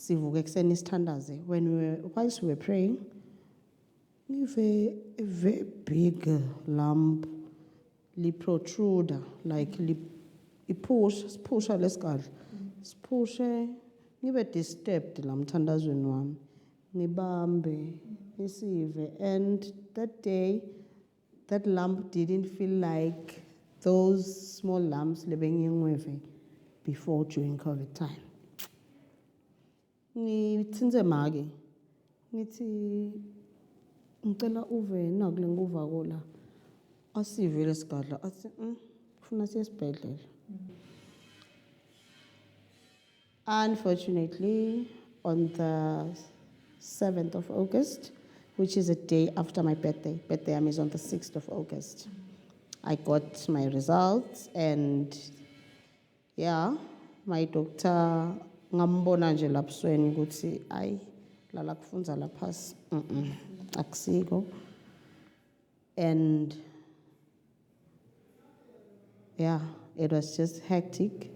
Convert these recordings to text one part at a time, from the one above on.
sivuke ekuseni sithandaze. Whilst we were praying, give a very big lump, li protruder, like pusha lesikadla. Sipushe, ngibe disturbed la mthandazweni wami. Ngibambe, ngisive. And that day, that lump didn't feel like those small lumps lebengingweve before during COVID time. Ngitsinze mage, ngithi ngicela uve nakule nguva kola. Asive lesikadla, athi ufuna siye esibhedlela. Unfortunately, on the 7th of August, which is a day after my birthday is on the 6th of August, I got my results, and yeah, my doctor ngambona nje lapsweni ukuthi ay lala kufunza laphasi akusiko. And yeah, it was just hectic.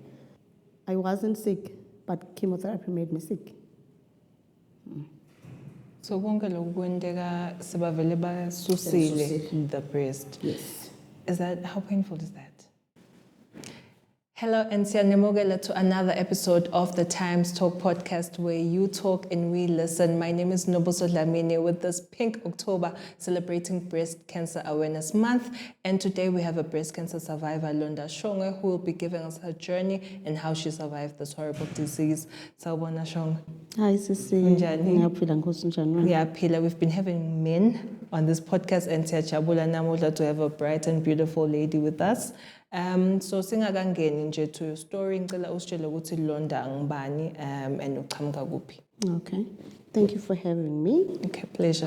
I wasn't sick, but chemotherapy made me sick. So konke lokhu kwenteka sebavele basusile the breast. Yes. Is that, how painful is that? Hello and siyanemogela to another episode of the Times Talk podcast, where you talk and we listen. My name is Nobuso Dlamini with this Pink October celebrating Breast Cancer Awareness Month. And today we have a breast cancer survivor, Londa Shongwe, who will be giving us her journey and how she survived this horrible disease. Sawubona Shongwe. Hi Sisi. Unjani? Ngiyaphila Nkosi njani? Ngiyaphila. We've been having men on this podcast, and siyajabula namuhla to have a bright and beautiful lady with us. So singakangeni nje to your story, ngicela usitshele ukuthi Londa ngubani and uqhamuka kuphi. Okay. Thank you for having me. Okay, pleasure.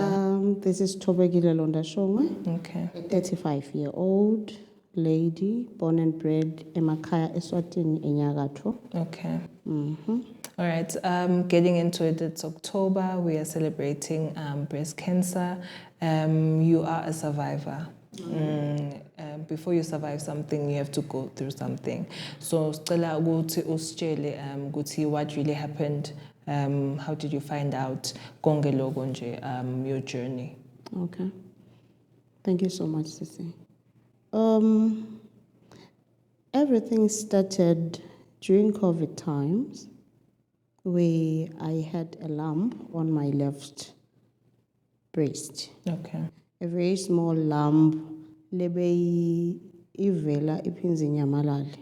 This is Thobekile Londa Shongwe. Okay. A 35-year-old lady born and bred emakhaya eSwatini eNyakatho. Okay. All right. Getting into it, it's October. We are celebrating breast cancer. You are a survivor. Before you survive something, you have to go through something. So, sicela ukuthi usitshele ukuthi what really happened. How did you find out konke lokho nje your journey? Okay. Thank you so much, Sisi. Everything started during COVID times, where I had a lump on my left breast. Okay. A very small lump, lebe ivela iphinzi nyamalale.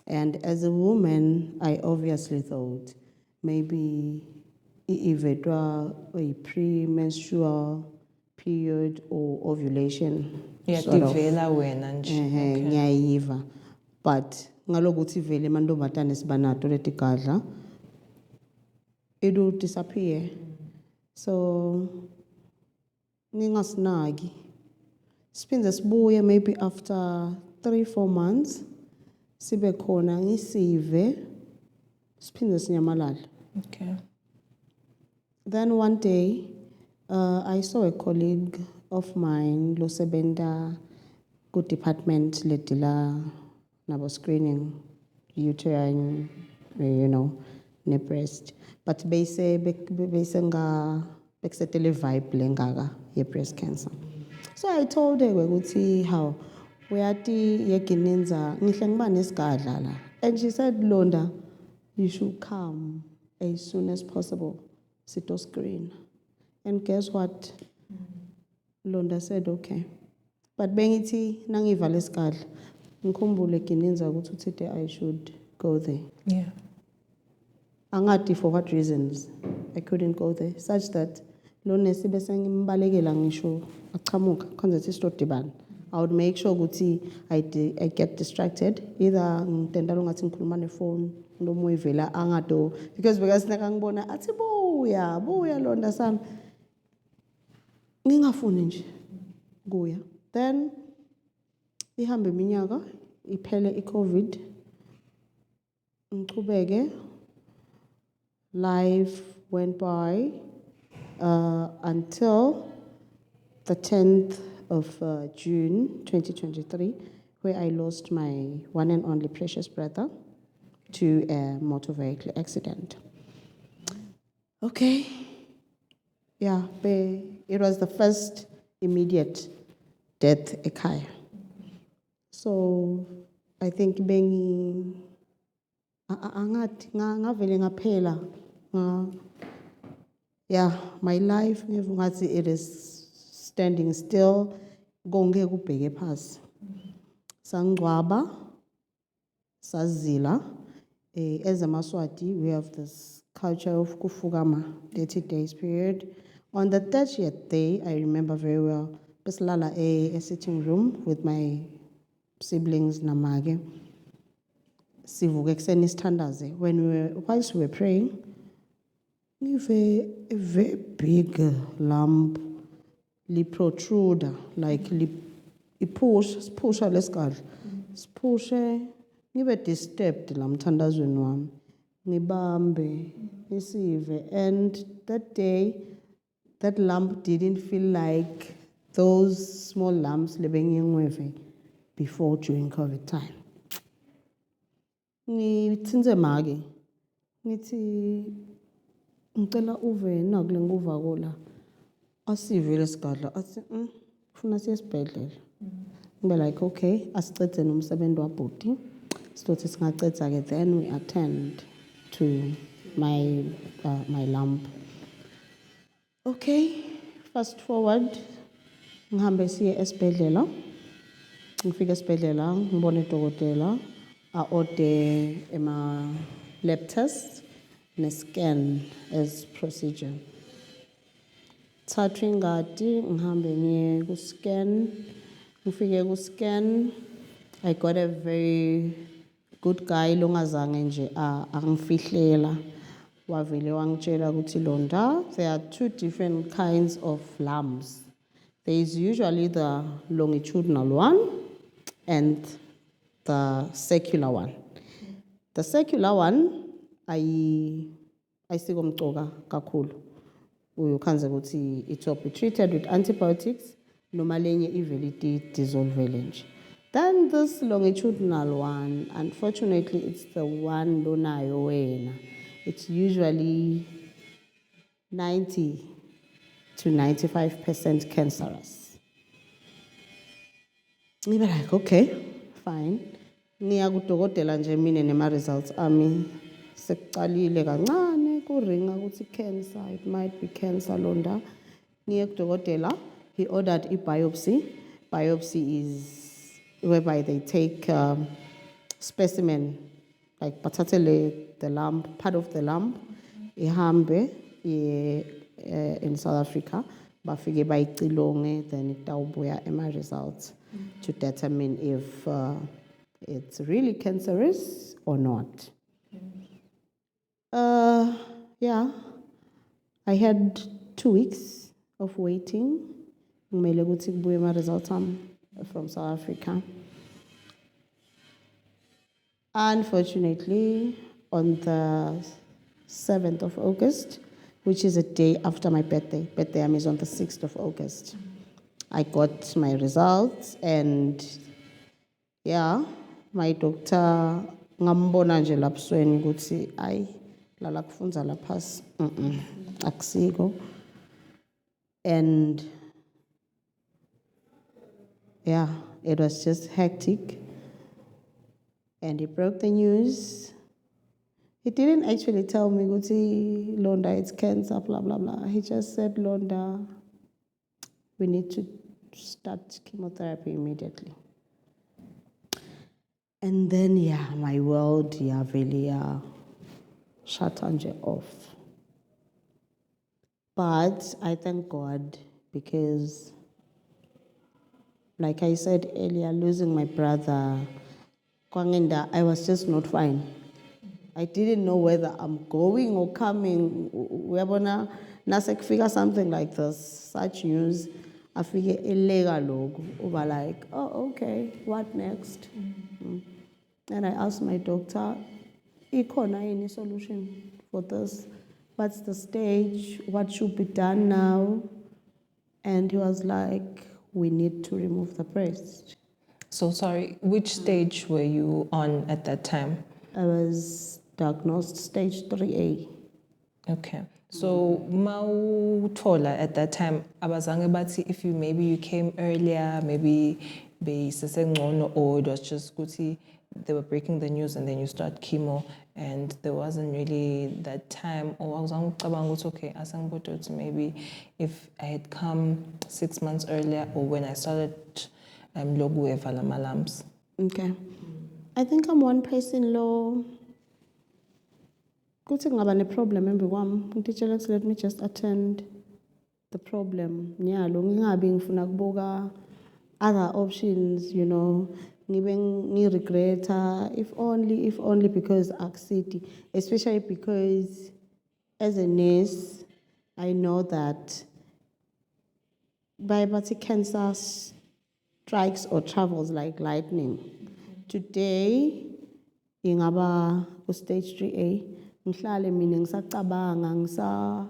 And as a woman, I obviously thought maybe ivetwa a premenstrual period or ovulation. Yeah, sort of. tivela wena nje. Ngiyayiva. But ngalokuthi vele mantombazane sibanato letigadla, it will disappear. So ngingasinaki. Siphinde sibuye maybe after 3-4 months, sibe khona ngisive, siphinde sinyamalale. Okay. Then one day, I saw a colleague of mine, losebenta good department ledila nabo screening uterine, ne breast. But bese nga beksetele vibe lengaka ye breast cancer. So I told her ukuthi how uyati yegininza ngihle ngiba nesigadla la. And she said, Londa, you should come as soon as possible. Sito screen. And guess what? Londa said, okay. But bengithi nangiva lesigadla, ngikhumbule gininza ukuthi uthi I should go there. Yeah. Angati for what reasons I couldn't go there, such that lo nesi bese ngimbalekela ngisho achamuka konze sisodibana. I would make sure ukuthi I get distracted, either ngitenda longathi ngikhuluma nefone noma uyivela angado, because bekasinaka ngibona athi buya Londa sami, ngingafuni nje kuya. Then ihambe iminyaka iphele iCovid, ngichubeke. Life went by until the 10th of June 2023, where I lost my one and only precious brother to a motor vehicle accident. Okay. Yeah, it was the first immediate death ekhaya. So I think angathi ngavele ngaphela. Yeah, my life ngathi it is standing still. Konke kubheke phasi. Sangcwaba, sazila. As a Maswati, we have this culture of kufugama, 30 days period. On the 30th day, I remember very well, beslala a sitting room with my siblings namage. Sivuke ekuseni sithandaze. Whilst we were praying, give a very big lamp, li protrude, like push lesikadla. Push, ngibe disturbed la mthandazweni wami. Ngibambe, ngisive. And that day, that lamp didn't feel like those small lamps lebengiyengweve before during COVID time. Ngithinze mage, ngithi ngicela uve nakule nguva kola. Asive lesikadla, athi kufuna siye esibhedlela. Ngibe like, okay, asicede nomsebenzi wabhuti. Sizothi singaceda ke then we attend to my lamp. Okay, fast forward, ngihambe siye esibhedlela. Ngifike esibhedlela, ngibone udokotela, a-order lab test ne-scan as procedure. Thathwe ingadi, ngihambe ngiye ku-scan. Ngifike ku-scan, I got a very good guy longazange nje angifihlela. Wavele wangitshela ukuthi Londa, there are two different kinds of lumps. There is usually the longitudinal one and the circular one. The circular one, ayisikomcoka kakhulu. Uyokhanze ukuthi it will be treated with antibiotics, noma lenye ivele dissolve nje. Then this longitudinal one, unfortunately, it's the one lonayo wena. It's usually 90 to 95% cancerous. Ngibe like, okay, fine. Ngiya kudokotela nje mina nema results ami sekucalile kancane kuringa ukuthi cancer, it might be cancer Londa. Ngiya kudokotela, he ordered a biopsy. Biopsy is whereby they take specimen, like bathatele the lump, part of the lump, ihambe in South Africa, bafike bayicilonge, then itawubuya ema results to determine if it's really cancerous or not. Yeah, I had 2 weeks of waiting. Ngimele ukuthi kubuye ama results from South Africa. Unfortunately, on the 7th of August, which is a day after my birthday is on the 6th of August, I got my results, and yeah, my doctor ngambona nje lapsweni ukuthi ay lala kufunza laphasi akusiko. And yeah, it was just hectic. And he broke the news. He didn't actually tell me, Guti, Londa, it's cancer, blah, blah, blah. He just said, Londa, we need to start chemotherapy immediately. And then, yeah, my world, really shut off. But I thank God because, like I said earlier, losing my brother, Kwangenda, I was just not fine. I didn't know whether I'm going or coming. Uyabona nasekufika something like this, such news, afike elega logo, over like, oh, okay, what next? And I asked my doctor, ikhona any solution for this? What's the stage? What should be done now? And he was like, we need to remove the breast. So sorry, which stage were you on at that time? I was diagnosed stage 3A. Okay. So mawuthola at that time abazange bathi if you came earlier, maybe beyisesengcono, or it was just ukuthi they were breaking the news and then you start chemo and there wasn't really that time, or awuzange ucabanga ukuthi okay asengibodwa ukuthi maybe if I had come 6 months earlier or when I started lokuweva lama lumps? Okay. I think I'm one person lo kuthi ngaba ne-problem embi kwami ngitshela ukuthi let me just attend the problem nyalo ngingabi ngifuna kubuka other options, you know, ngibe ngiregreta if only because akusithi, especially because as a nurse I know that by cancer strikes or travels like lightning. Today ingaba ku stage 3A ngihlale mina ngisacabanga ngisa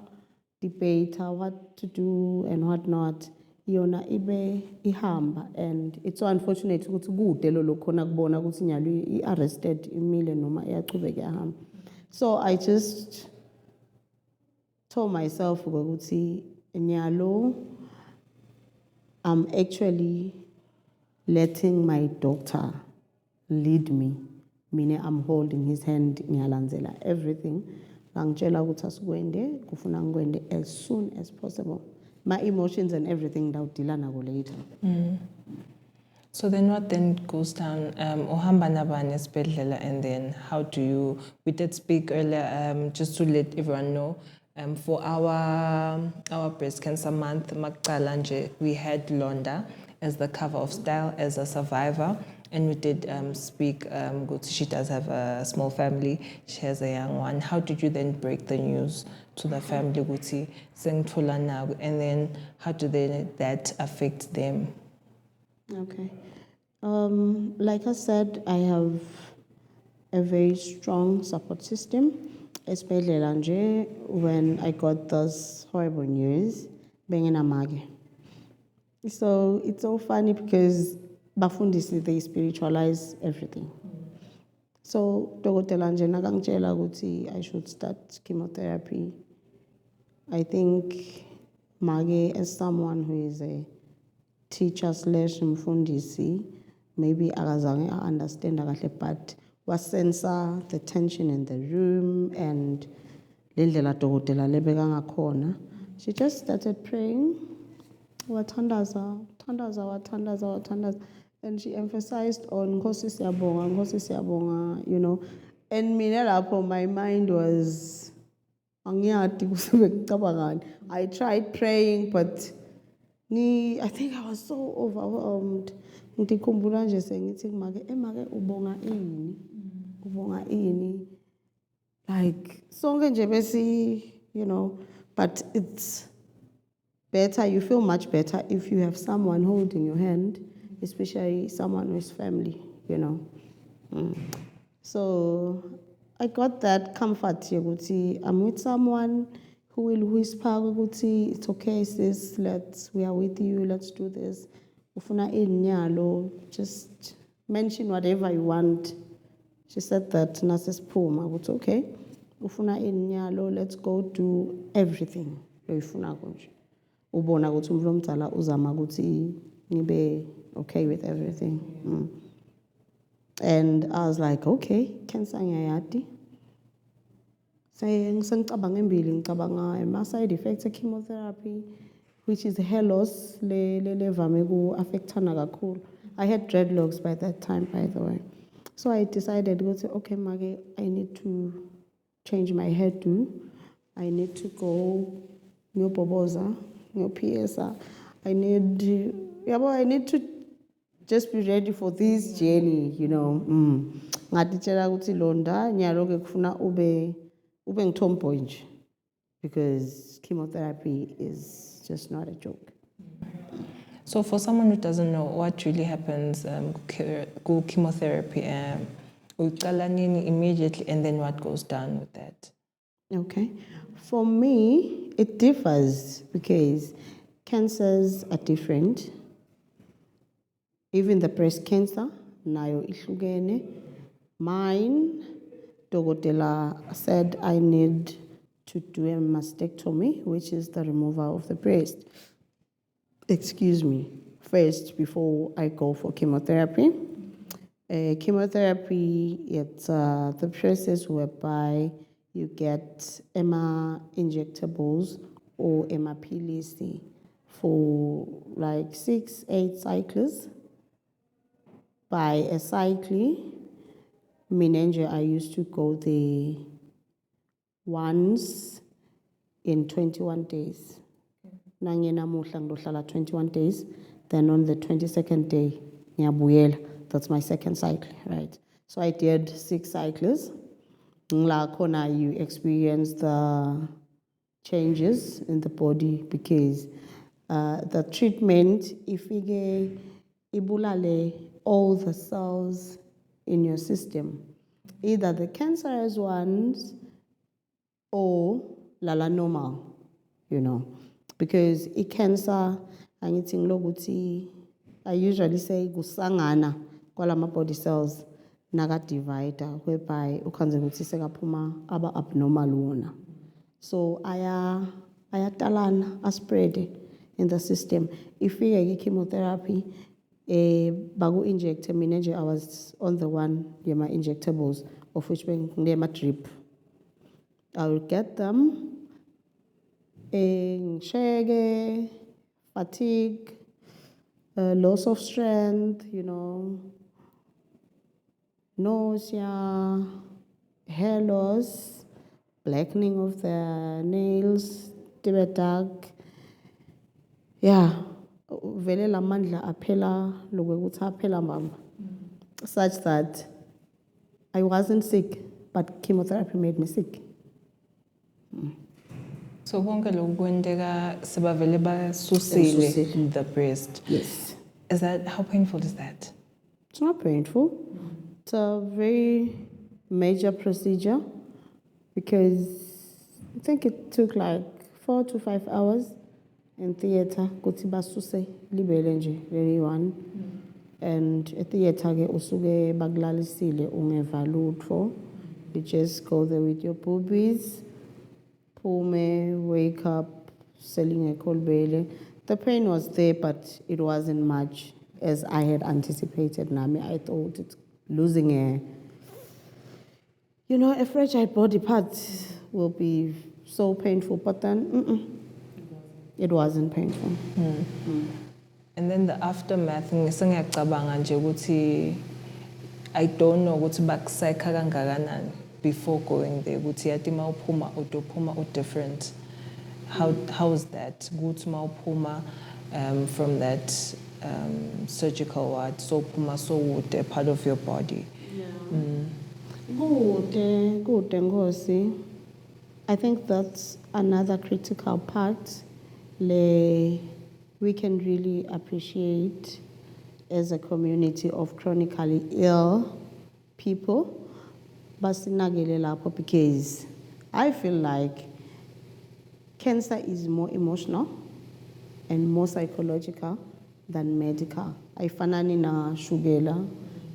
debate what to do and what not, yona ibe ihamba, and it's so unfortunate ukuthi kude lo khona kubona ukuthi nyalo i-arrested imile noma iyachubeka yahamba. So I just told myself ukuthi nyalo I'm actually letting my doctor lead me. Meaning I'm holding his hand, ngiyalandzela everything. Ngangitshela ukuthi asikwende, kufuna ngikwende as soon as possible. My emotions and everything ndawudila nako later. So then what then goes down? Uhamba nabani esibhedlela, and then how do you, we did speak earlier, just to let everyone know, for our breast cancer month, Makcala nje, we had Londa as the cover of Style as a survivor. And we did speak, she does have a small family, she has a young one. How did you then break the news to the family, Guti, Sengtula now, and then how did that affect them? Okay. Like I said, I have a very strong support system, especially nje when I got this horrible news, being in Amage. So it's so funny because bafundisi, they spiritualize everything. So dokotela nje nakangitshela ukuthi I should start chemotherapy. I think Mage, as someone who is a teacher / mfundisi, maybe akazange understand kahle, but was sensor the tension in the room and lendlela dokotela lebeka ngakhona. She just started praying. Wathandaza. And she emphasized on Nkosi Siyabonga, you know. And mina lapho my mind was angiyazi kusebe ngicabangani. I tried praying, but I think I was so overwhelmed. Ngikhumbula nje sengithi Make ubonga ini. Like sonke nje bese, you know, but it's better, you feel much better if you have someone holding your hand, especially someone with family, you know. So I got that comfort here, Guti. I'm with someone who will whisper, Guti, it's okay, sis, we are with you, let's do this. Ufuna inyalo, just mention whatever you want. She said that, Nasis Puma, I was okay. Ufuna inyalo, let's go do everything. Ufuna konje. Ubona ukuthi umuntu omdala uzama ukuthi ngibe okay with everything. And I was like, okay, cancer ngiyayati. Ngicabanga embili, ngicabanga ama-side effects chemotherapy, which is hair loss, levame ku-affectana kakhulu. I had dreadlocks by that time, by the way. So I decided, okay, Mage, I need to change my hairdo. I need to go ngiyoboboza, ngiyophiesa. I need to just be ready for this journey, you know. Ngatitshela ukuthi Londa nyalo ke kufuna ube ngithomboy nje, because chemotherapy is just not a joke. So for someone who doesn't know what really happens, go chemotherapy, uqala nini immediately, and then what goes down with that? Okay. For me, it differs because cancers are different. Even the breast cancer, nayo ihlukene. Mine, dokotela said I need to do a mastectomy, which is the removal of the breast. Excuse me, first before I go for chemotherapy. Chemotherapy, it's the process whereby you get EMA injectables or EMA pilisi for like 6-8 cycles. By a cycle, meaning I used to go there once in 21 days. Nangena muhla ngizohlala 21 days, then on the 22nd day, ngiyabuyela. That's my second cycle, right? So I did 6 cycles. La khona you experience the changes in the body because the treatment ifike ibulale all the cells in your system, either the cancerous ones or lala normal, you know, because cancer angithi lokuthi I usually say kusangana kwalama body cells naga divider whereby ukhanze ukuthi sekaphuma aba abnormal wona. So ayatalana aspread in the system. Ifike chemotherapy bagu inject mina nje I was on the one my injectables of which my drip. I will get them shege, fatigue, loss of strength, you know, nausea, hair loss, blackening of the nails, tibe dark. Yeah, vele la mandla aphela lokuthi aphela mama. Such that I wasn't sick, but chemotherapy made me sick. So konke lokhu kwenteka sebavele basusile the breast. Yes. Is that, how painful is that? It's not painful. It's a very major procedure because I think it took like 4 to 5 hours in theater. Kuti basuse libele nje very one. And at theater ke usuke baglalisile ungeva lutho. You just go there with your boobies. Pume, wake up, selling a kolbele. The pain was there, but it wasn't much as I had anticipated. Nami, I thought it's losing a fragile body part will be so painful, but then it wasn't painful. And then the aftermath, ngiyacabanga nje ukuthi I don't know ukuthi bakusayikha kangakanani before going there. Ukuthi yathi mawuphuma uphuma different. How is that? Ukuthi mawuphuma from that surgical ward, so phuma so a part of your body. Good, Ngosi. I think that's another critical part we can really appreciate as a community of chronically ill people. Basinagele lapho because I feel like cancer is more emotional and more psychological than medical. Aifanani na shugela,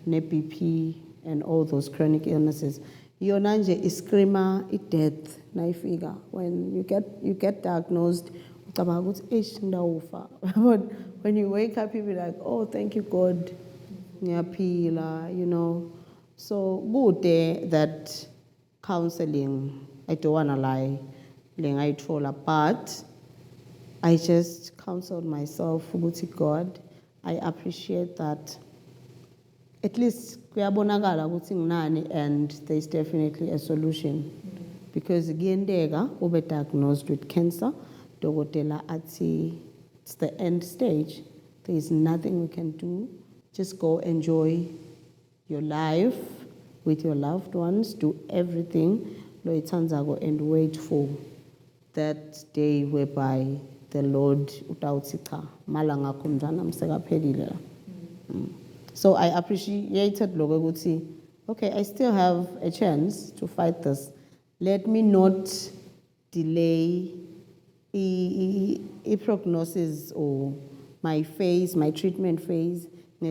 ne BP, and all those chronic illnesses. Yonanje is screamer, it death, na ifiga. When you get diagnosed, but when you wake up, you'll be like, oh, thank you, God, nyapila, you know. So good that counseling, I don't wanna lie, but I just counseled myself, God. I appreciate that. At least and there's definitely a solution. Because again, ube diagnosed with cancer, it's the end stage. There is nothing we can do. Just go enjoy your life with your loved ones, do everything, and wait for that day whereby the Lord So I appreciated Logoguti. Okay, I still have a chance to fight this. Let me not delay a prognosis or my phase, my treatment phase. Be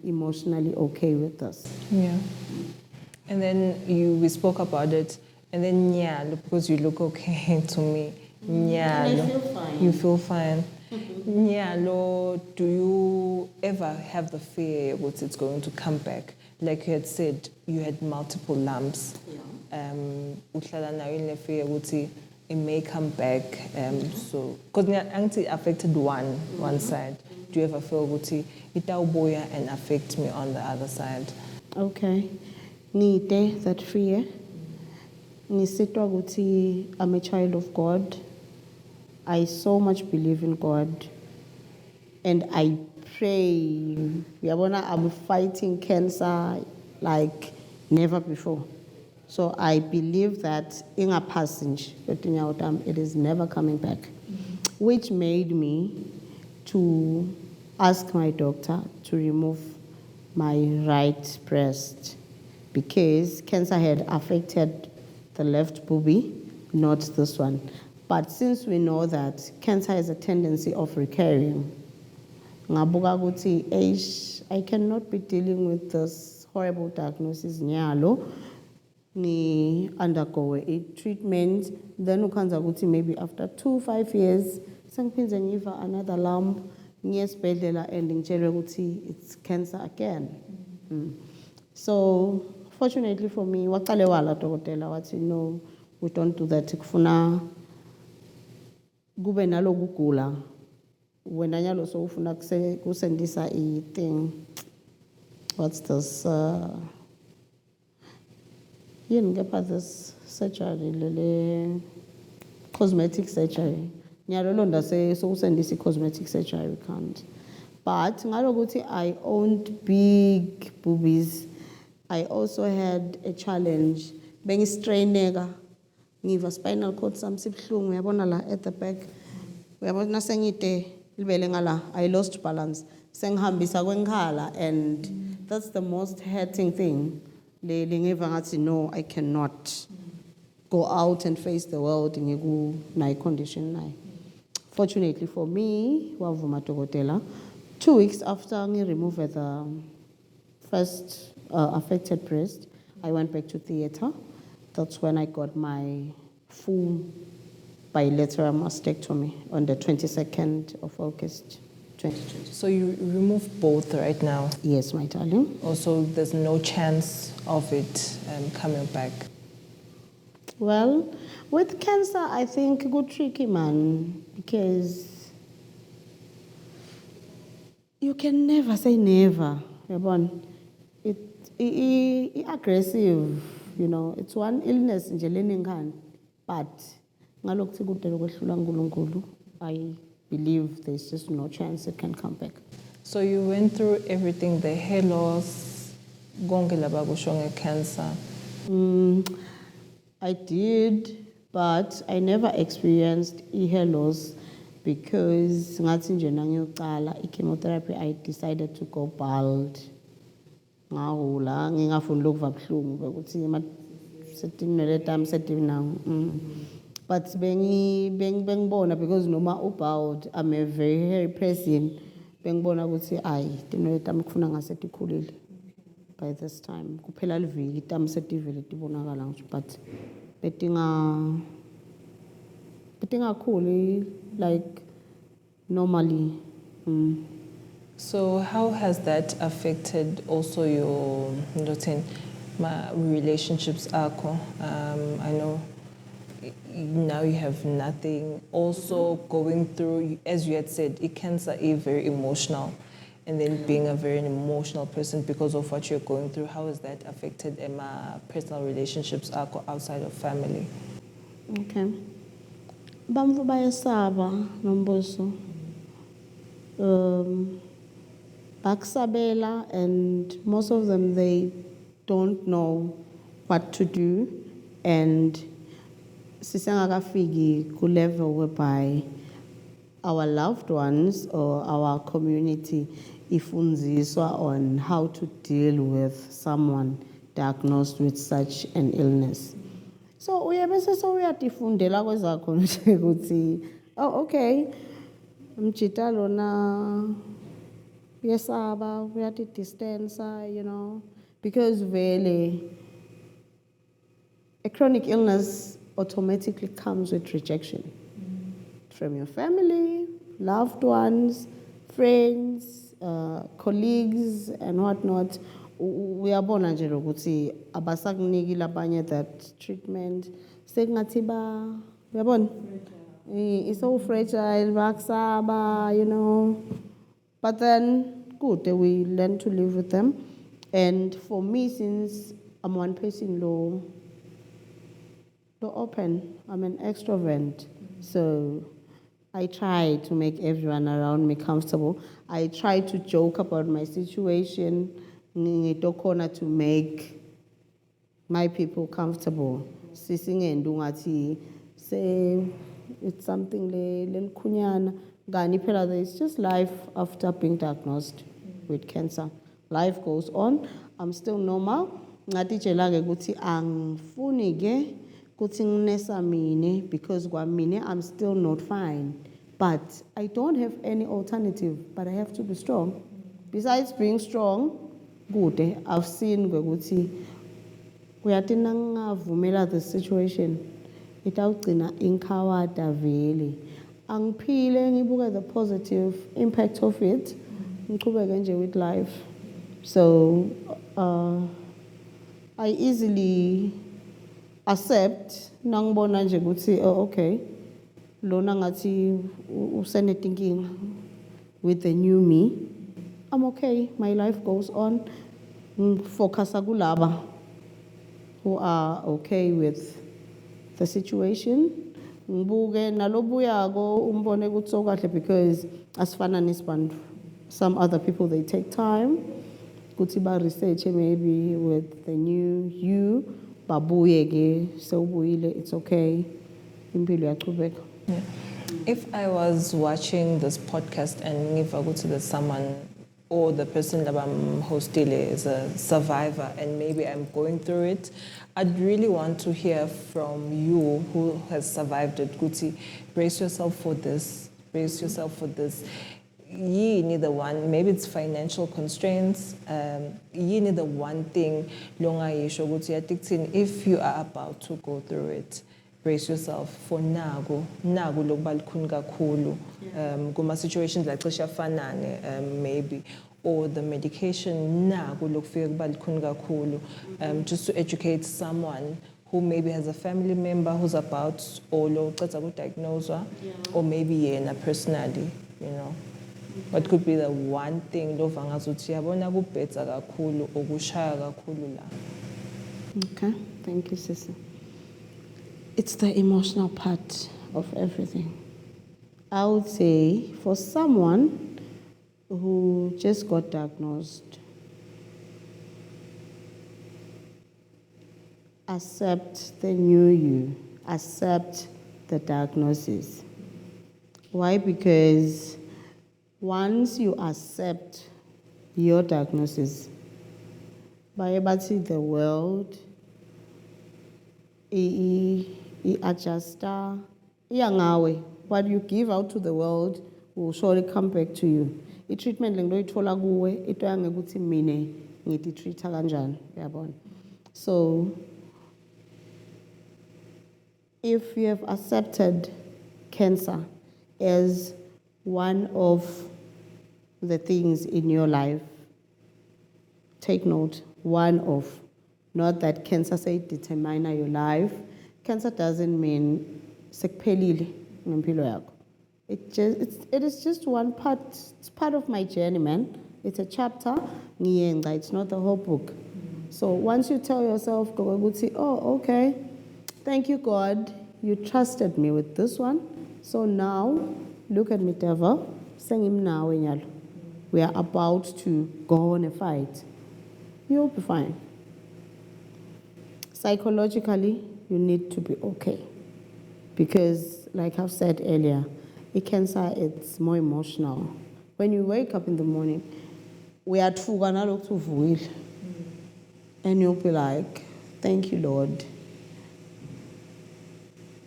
emotionally okay with this. Yeah. And then we spoke about it. And then Nyalo, because you look okay to me. Nyalo. I feel fine. You feel fine. Nyalo, do you ever have the fear that it's going to come back? Like you had said, you had multiple lumps. Uhlala nayo in fear ukuthi it may come back. So, because auntie affected one side. Do you ever feel ukuthi itawubuya and affect me on the other side? Okay. Nite that fear. Nisitwa ukuthi I'm a child of God. I so much believe in God. And I pray. I'm fighting cancer like never before. So I believe that in a passage, it is never coming back. Which made me to ask my doctor to remove my right breast because cancer had affected the left boobie, not this one. But since we know that cancer has a tendency of recurring, I cannot be dealing with this horrible diagnosis nyalo. Ni undergo a treatment, then ukanza ukuthi maybe after 2-5 years, sengiphinze ngiva another lump, ngiyesibhedlela and ngitshelwe ukuthi it's cancer again. So fortunately for me, waqale wala dokotela wathi no, we don't do that. Kufuna kube nalokugula. Wena nyalo so ufuna kusendisa I thing. What's this? You didn't get this surgery, lele cosmetic surgery. Nyalo londa say so sendisi cosmetic surgery we can't. But ngalokuthi I owned big boobies. I also had a challenge. Bengistraineka. Ngiva spinal cord sami sibhlungu uyabona la at the back. Uyabona sengide libele ngala I lost balance. Sengihambisa kwenkhala and that's the most hurting thing. No, I cannot go out and face the world in my condition. Fortunately for me, 2 weeks after I removed the first affected breast, I went back to theater. That's when I got my full bilateral mastectomy on the 22nd of August. 2020. So you remove both right now? Yes, my darling. Also, there's no chance of it coming back? Well, with cancer, I think good tricky, man, because you can never say never. It's aggressive, you know. It's one illness in Jeleningan, but I believe there's just no chance it can come back. So you went through everything, the hair loss, cancer. I did, but I never experienced hair loss because chemotherapy I decided to go bald. But bengibona because noma ubald, I'm a very hairy person. Bengibona ukuthi tino letami kufuna ngasethi ikhulile. By this time, kuphela liviki itami setivele tibonakala nje but betinga khuli like normally. So how has that affected also your relationships? I know now you have nothing. Also going through, as you had said, cancer is very emotional. And then being a very emotional person because of what you're going through, how has that affected personal relationships outside of family? Okay. Bamvu bayasaba nombuso. Baksabela, and most of them, they don't know what to do. And sisangakafiki ku level whereby our loved ones or our community ifundziswa on how to deal with someone diagnosed with such an illness. So uyatifundela kwezakho nje ukuthi oh okay mjita lona uyesaba uyati distance, you know, because vele a chronic illness automatically comes with rejection from your family, loved ones, friends, colleagues, and whatnot. Uyabona nje ukuthi abasakuniki labanye that treatment. Sekungathi uyabona? It's so fragile, bakusaba, you know. But then, good, we learn to live with them. And for me, since I'm one person low open, I'm an extrovert. So I try to make everyone around me comfortable. I try to joke about my situation, to make my people comfortable. Say it's something it's just life after being diagnosed with cancer. Life goes on. I'm still normal. Because I'm still not fine. But I don't have any alternative, but I have to be strong. Besides being strong, good, I've seen the situation. Itawugcina inkhawata vele. Angiphile ngibuka the positive impact of it. Ngiqhubeke nje with life. So I easily accept nangibona nje ukuthi okay lona ngathi usenetinkinga with the new me. I'm okay, my life goes on. Focus kulaba who are okay with the situation. Ngibuke nalobuyako umbone ukuthi sokahle because asifana nesibandlu. Some other people they take time ukuthi ba research maybe with the new you babuye ke sewubuyile, it's okay. Impilo iyaqhubeka. Yeah. If I was watching this podcast and if I go to the someone or the person that I'm hosting is a survivor and maybe I'm going through it, I'd really want to hear from you who has survived it. Guti, brace yourself for this, brace yourself for this. You need the one, maybe it's financial constraints, you need the one thing, if you are about to go through it, brace yourself for nago lokubalikhuni kakhulu kuma situations like fanane maybe or the medication nago lokufika kubalikhuni kakhulu just to educate someone who maybe has a family member who's about or lo uceda kudiagnosewa or maybe yena personally, you know. What could be the one thing lova ngazuthi yabona kubhetha kakhulu okushaya kakhulu la? Okay, thank you, Sisi. It's the emotional part of everything. I would say for someone who just got diagnosed, accept the new you, accept the diagnosis. Why? Because once you accept your diagnosis, by the world, adjuster, what you give out to the world will surely come back to you. I treatment lengithola kuwe itoya ngekuthi mine ngititreata kanjani, uyabona. So if you have accepted cancer as one of the things in your life, take note, one of, not that cancer say determine your life. Cancer doesn't mean sekuphelile ngempilo yakho. It is just one part. It's part of my journey, man. It's a chapter. It's not the whole book. So once you tell yourself, oh, okay, thank you, God. You trusted me with this one. So now, look at me, devil. Sing him now, we are about to go on a fight. You'll be fine. Psychologically, you need to be okay. Because, like I've said earlier, cancer, it's more emotional. When you wake up in the morning, we are and you'll be like, thank you, Lord.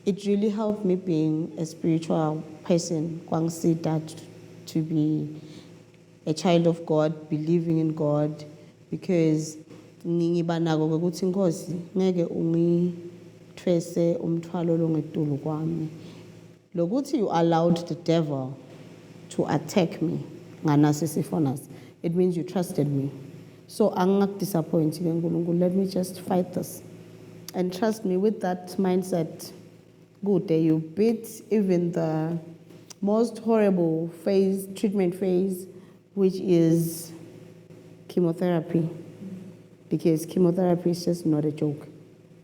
It really helped me being a spiritual person, to be a child of God, believing in God, because thwese umthwalo lo ngetulu kwami. Lokuthi you allowed the devil to attack me, nganasi sifonas, it means you trusted me. So angak disappointed nkulunkulu, let me just fight this. And trust me, with that mindset, good day, you beat even the most horrible phase, treatment phase, which is chemotherapy. Because chemotherapy is just not a joke.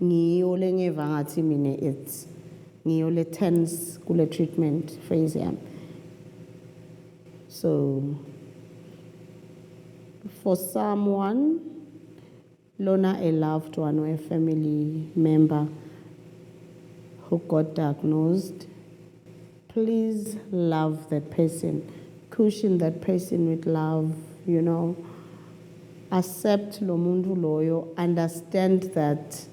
Ngiyo le ngeva ngathi mina it's ngiyo le tense kule treatment phase yami. So for someone, lona a loved one or a family member who got diagnosed, please love that person. Cushion that person with love, you know. Accept lo muntu loyo, understand that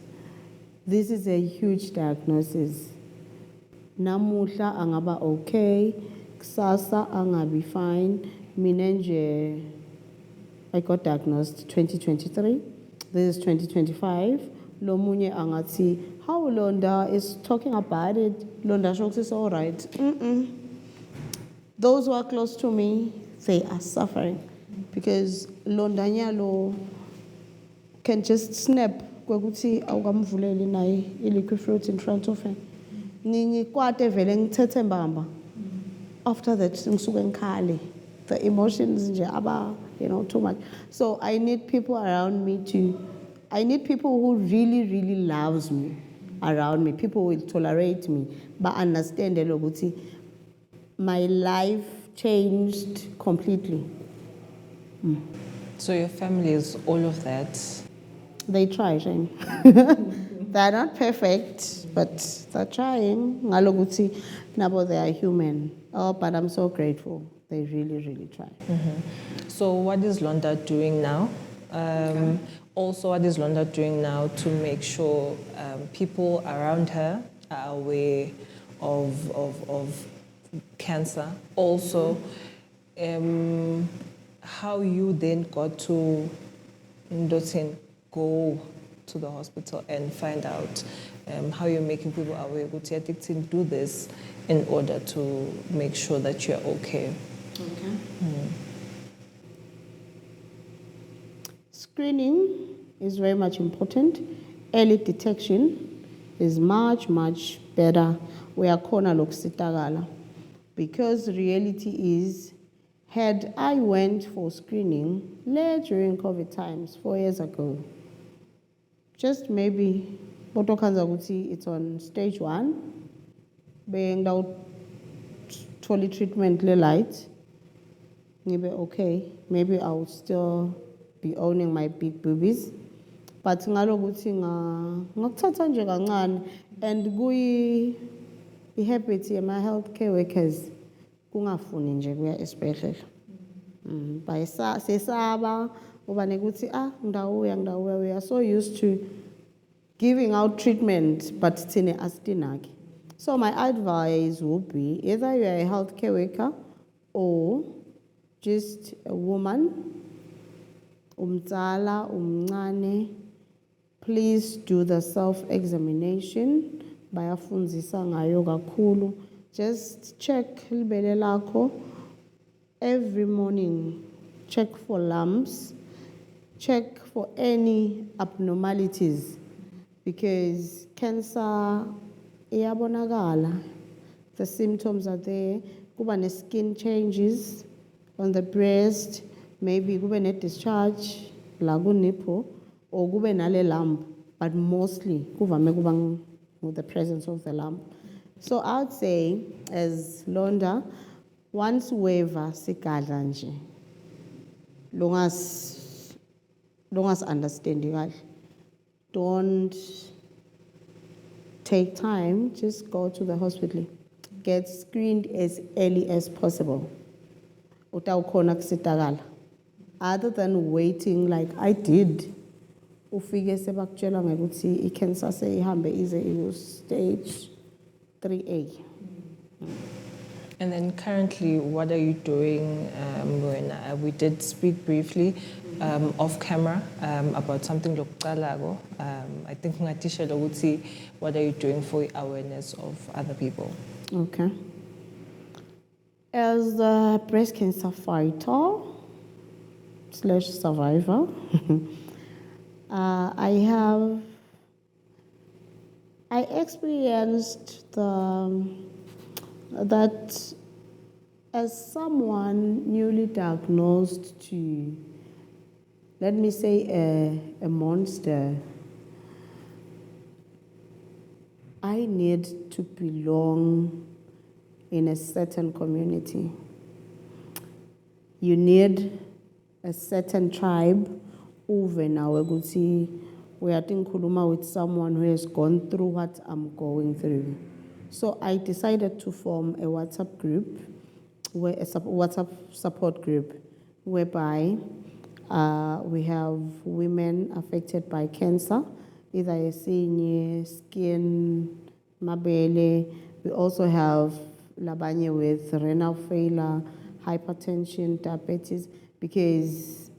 this is a huge diagnosis. Namuhla angaba okay, kusasa angabi fine. Mina nje, I got diagnosed 2023. This is 2025. Lo munye angati, how Londa is talking about it. Londa Shokes is all right. Those who are close to me, they are suffering. Because Londa Nyalo can just snap. Kwakuti awukamvuleli naye iliquid fruit in front of him. Nini kwate vele ngithethe mbamba. After that, ngisuke ngikhale. The emotions nje aba, you know, too much. So I need people around me I need people who really, really loves me around me. People who will tolerate me, but understand ukuthi my life changed completely. So your family is all of that? They try, Shane. They're not perfect, but they're trying. Ngalokuthi nabo they are human. Oh, but I'm so grateful. They really, really try. So what is Londa doing now? Also, what is Londa doing now to make sure people around her are aware of cancer? Also, how you then got to Ndotin, go to the hospital and find out how you're making people aware. Do this in order to make sure that you're okay. Okay. Screening is very much important. Early detection is much, much better. We are corner lokusitagala. Because reality is, had I went for screening late during COVID times, 4 years ago, just maybe, it's on stage 1, being out totally treatment light, maybe okay, maybe I would still be owning my big boobies. But ngalokuthi ngakuthatha nje kancane and kuyi habit yema healthcare workers kungafuni nje kuya esibhedlela. Sesaba ubane kuthi ngidawuya we are so used to giving out treatment but thina astinaki. So my advice would be either you are a healthcare worker or just a woman, umzala, umncane, please do the self-examination. Bayafunzisa ngayo kakhulu. Just check libele lakho every morning. Check for lumps. Check for any abnormalities. Because cancer, iyabonakala. The symptoms are there. Kuba ne skin changes on the breast. Maybe kube ne discharge, la nipple, or kube nale lump. But mostly, kuvame kuba with the presence of the lump. So I would say, as Londa, once weva sikadla nje, long as understanding, don't take time, just go to the hospital. Get screened as early as possible. Utawukhona kusitagala. Other than waiting like I did, ufike sebakutshela ngokuthi i-cancer seyihambe ize stage 3A. And then currently, what are you doing? When we did speak briefly, off camera about something lokucalago. I think ungatisha lokuthi what are you doing for awareness of other people? Okay. As a breast cancer fighter / survivor, I experienced that as someone newly diagnosed to, let me say, a monster, I need to belong in a certain community. You need a certain tribe. Uve nawe ukuthi uyathi ngikhuluma with someone who has gone through what I'm going through. So I decided to form a WhatsApp group, WhatsApp support group, whereby we have women affected by cancer, either esinye, skin, mabele. We also have labanye with renal failure, hypertension, diabetes, because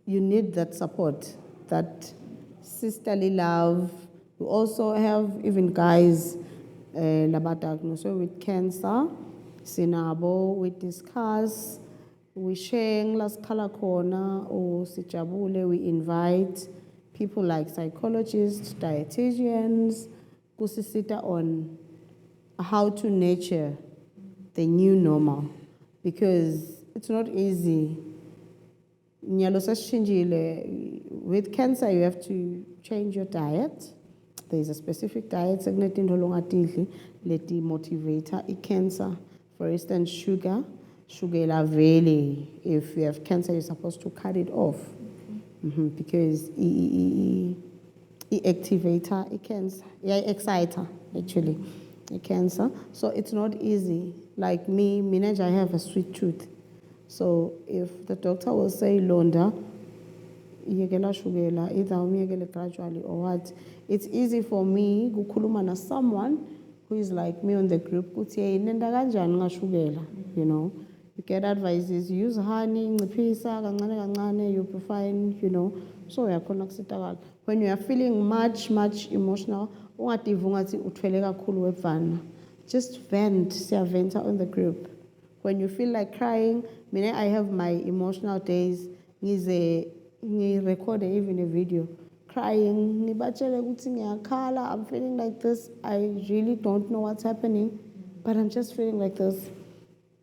you need that support, that sisterly love. We also have even guys laba diagnosed with cancer. Sinabo, we discuss, we share nglaskhala khona or sijabule, we invite people like psychologists, dietitians, kusisita on how to nurture the new normal, because it's not easy. With cancer, you have to change your diet. There is a specific diet, leti motivator cancer. For instance, sugar vele. If you have cancer, you're supposed to cut it off, because it activator cancer, exciter actually, cancer. So it's not easy. Like me, I have a sweet tooth. So if the doctor will say londa, yekela shugela, either umiyekele gradually or what, it's easy for me kukhuluma na someone who is like me on the group, you know. You get advices, use honey, you'll be fine, you know. So when you are feeling much emotional, just vent on the group. When you feel like crying, I have my emotional days, I record even a video, crying, I'm feeling like this, I really don't know what's happening, but I'm just feeling like this.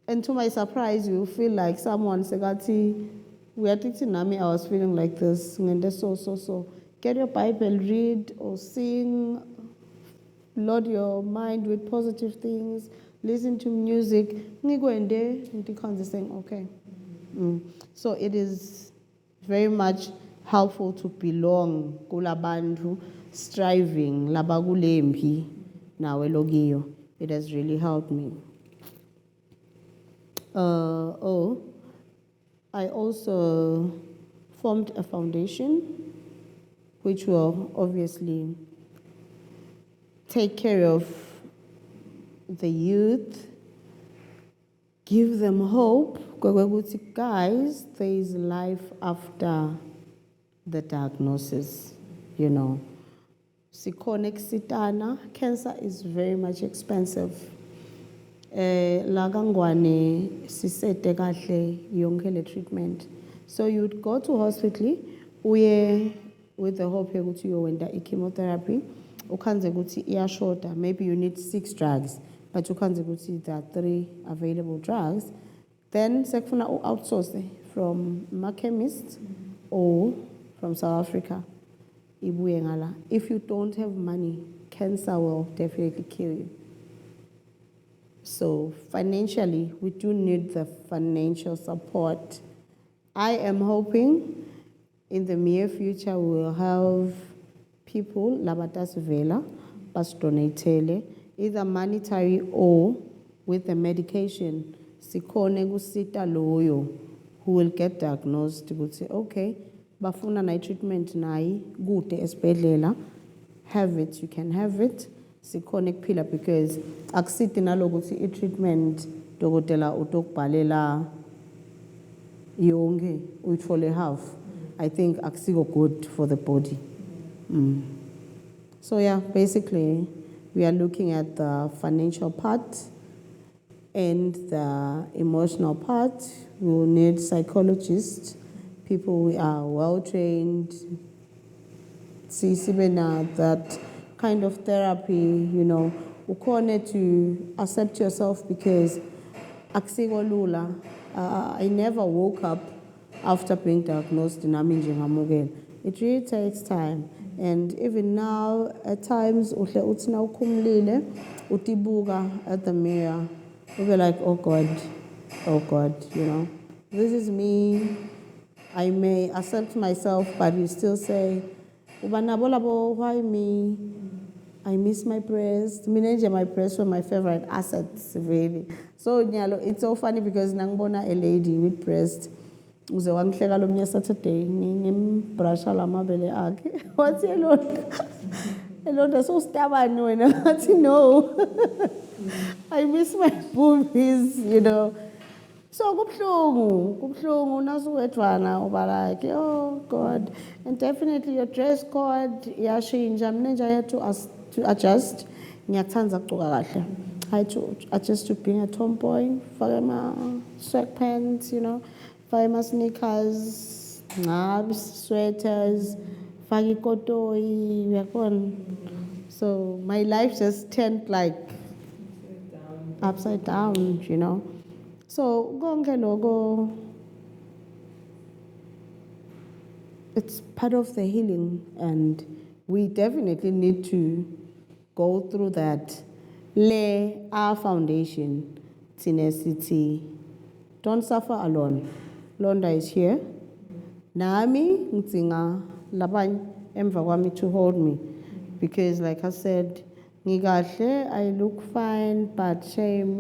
And to my surprise, you feel like someone said, we are teaching Nami, I was feeling like this, so. Get your Bible, read or sing, load your mind with positive things, listen to music. Okay. So it is very much helpful to belong kulabantu striving labakulempi nawe logiyo. It has really helped me. I also formed a foundation which will obviously take care of the youth, give them hope. Guys, there is life after the diagnosis, you know. Cancer is very much expensive. Lagangwane sisete kahle yonke le treatment. So you would go to hospital with the hope yokuthi uyowenda chemotherapy. Ukhanze ukuthi iyashoda, maybe you need 6 drugs, but ukhanze ukuthi there are 3 available drugs. Then sekufuna outsource from a chemist or from South Africa. If you don't have money, cancer will definitely kill you. So financially, we do need the financial support. I am hoping in the near future we will have people labatas vela bas donatele, either monetary or with the medication. Sikone kusita loyo who will get diagnosed would say, okay, bafuna na treatment nai gute esibhedlela, have it, you can have it. Sikone kuphila, because akusithi nalokuthi i-treatment dokotela utokubhalela yonke uyithole half. I think akusiko good for the body. So yeah, basically, we are looking at the financial part and the emotional part. We will need psychologists, people who are well trained, that kind of therapy, ukhone to accept yourself because akusiko lula. I never woke up after being diagnosed nami nje ngamukela. It really takes time. And even now, at times, uhle uthi na ukhumulile, utibuka at the mirror, you'll be like, oh God, this is me. I may accept myself, but you still say, "Ubanabo, why me? I miss my breast. My breasts were my favorite assets, really." So, it's so funny because nangbona a lady with breast. Uze wangihleka lo mnye Saturday ngimbrusha lamabele akhe. Wathi elonda so stubborn wena. Wathi no. I miss my boobies, So kubhlungu nasuwedwana uba like, oh God. And definitely your dress code iyashintsha. Mina nje I had to adjust. Ngiyakuthanda ukugcoka kahle. I had to adjust to being a tomboy. Fake ama sweatpants, fake ama sneakers, sweaters, fake ikotoyi, uyabona. So my life just turned like upside down, So konke lokho, it's part of the healing, and we definitely need to go through that. Lay our foundation, tenacity. Don't suffer alone. Londa is here. Nami ngidinga labanye emva kwami to hold me, because like I said, ngikahle, I look fine, but shame,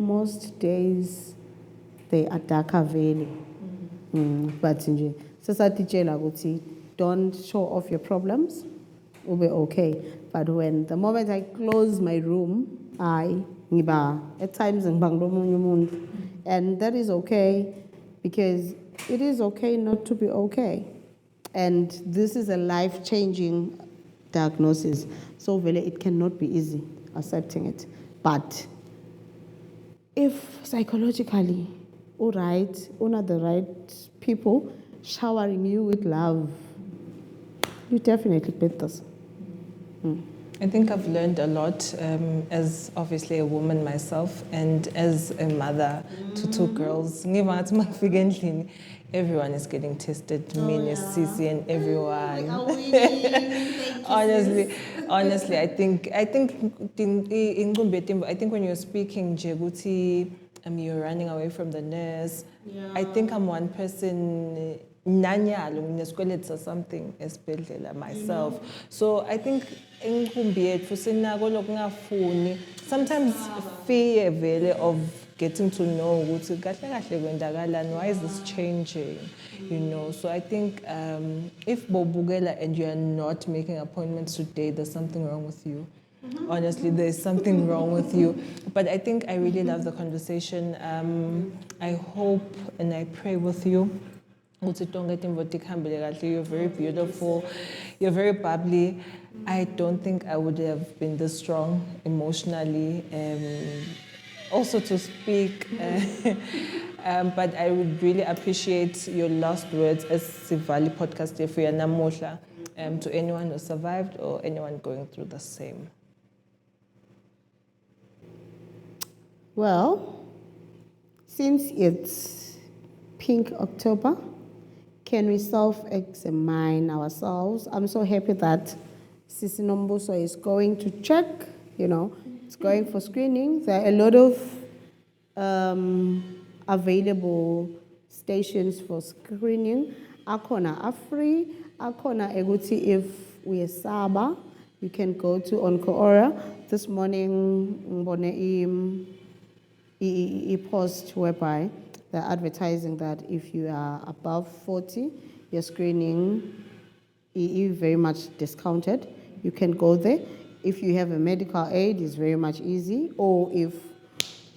most days they are darker valley. But nje sesatitshela ukuthi don't show off your problems, will be okay. But when the moment I close my room, at times and that is okay, because it is okay not to be okay. And this is a life-changing diagnosis. So really, it cannot be easy accepting it. But if psychologically, all right, one of the right people showering you with love, you definitely get this. I think I've learned a lot as obviously a woman myself and as a mother to two girls. Everyone is getting tested, me and Sisi and everyone. honestly, I think when you're speaking, Jeguti, you're running away from the nurse. Yeah. I think I'm one person. Or something esibhedlela myself. So I think sometimes fear vele of getting to know why is this changing, So I think if bobugela and you are not making appointments today, there's something wrong with you. Honestly, there's something wrong with you. But I think I really love the conversation. I hope and I pray with you. You're very beautiful, you're very bubbly. I don't think I would have been this strong emotionally, also to speak. But I would really appreciate your last words as Sivali podcast for Namusha, to anyone who survived or anyone going through the same. Well, since it's Pink October, can we self-examine ourselves? I'm so happy that Sisi Nombuso is going to check, it's going for screening. There are a lot of available stations for screening. Akona are free. Akona eguti if we are Saba, you can go to Oncoora. This morning, a post whereby they're advertising that if you are above 40, your screening is very much discounted. You can go there. If you have a medical aid, it's very much easy. Or if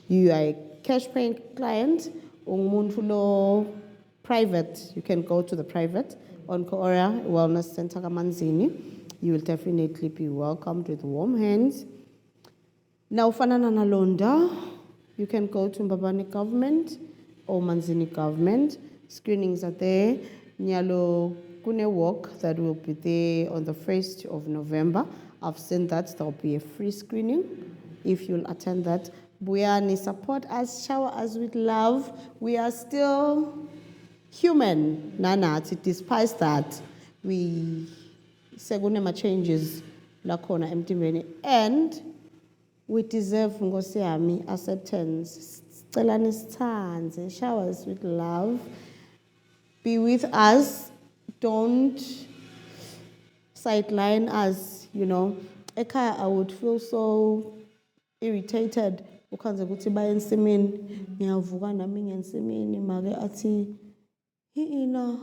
you are a cash paying client, private, you can go to the private on Koora Wellness Center Kamanzini. You will definitely be welcomed with warm hands. Now, Fanana Nalonda, you can go to Mbabane government or Manzini government. Screenings are there. Nyalo Kune walk that will be there on the 1st of November. I've seen that there will be a free screening if you'll attend that. Buyani, support us, shower us with love. We are still human, Nanathi, despite that. We segunema changes lakhona emtimbeni, and we deserve Nkosi yami acceptance. Celani sithandze, shower us with love. Be with us. Don't sideline us, you know. Ekhaya, I would feel so irritated. Ukhanze ukuthi baye ensimini, ngiyavuka nami ngensimini make athi ina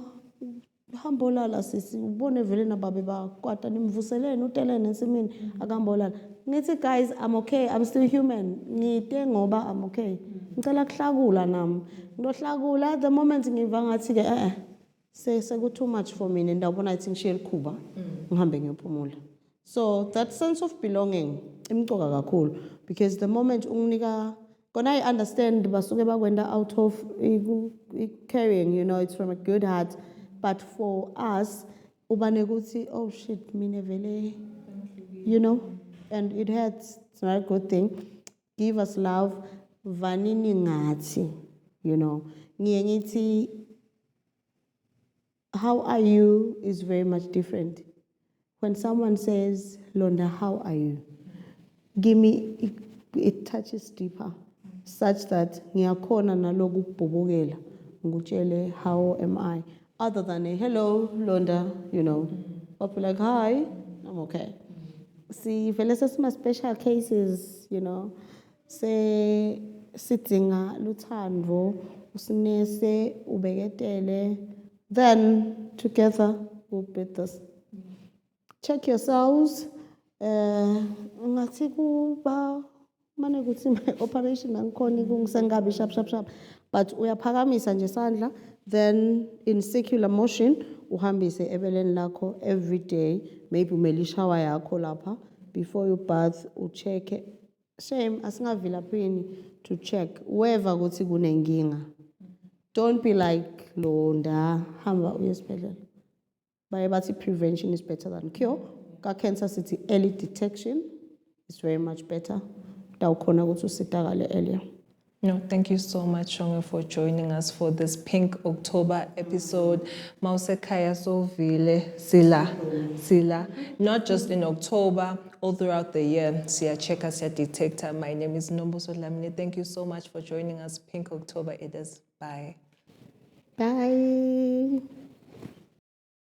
hambolala sisi ubone vele nababe bakwata nimvuselene utelene ensimini akambolala. Ngithi guys, I'm okay, I'm still human. Ngite ngoba I'm okay. Ngicela kuhlakula nami. Ngidohlakula at the moment ngiva ngathi ke seku too much for me ndawubona ithi ngishiye likhuba ngihambe ngiyophumula. So that sense of belonging imqoka kakhulu, because the moment unginika kona I understand basuke bakwenda out of caring, you know, it's from a good heart, but for us ubane kuthi oh shit mina vele, you know, and it hurts. It's not a good thing. Give us love, vanini ngathi, you know. Ngiye ngithi how are you is very much different. When someone says, Londa, how are you? Give me, it touches deeper, such that ngiyakhona naloku kubhobokela ngutshele how am I, other than a hello Londa, you know. Or be like, hi, I'm okay. See, vele sesima special cases, you know. Say sidinga luthando, usinese, ubeketele, then together we'll beat this. Check yourselves. Ngathi kuba mane kuthi my operation angikhona kungisengabi sharp, but uyaphakamisa nje sandla, then in circular motion uhambise ebeleni lakho every day. Maybe umele ishower yakho lapha before you bath, uchecke. Shame asingavilaphini to check wherever kuthi kunenkinga. Don't be like Londa hamba uyesibhedlela. Bathi prevention is better than cure. Ka-cancer sithi early detection is very much better. Dawukhona ukuthi usitakale earlier. No, thank you so much, Shonga, for joining us for this Pink October episode. Mausekaya Sovile Sila. Not just in October, all throughout the year. Siya checker, siya detector. My name is Nombuso Lamine. Thank you so much for joining us. Pink October it is. Bye. Bye.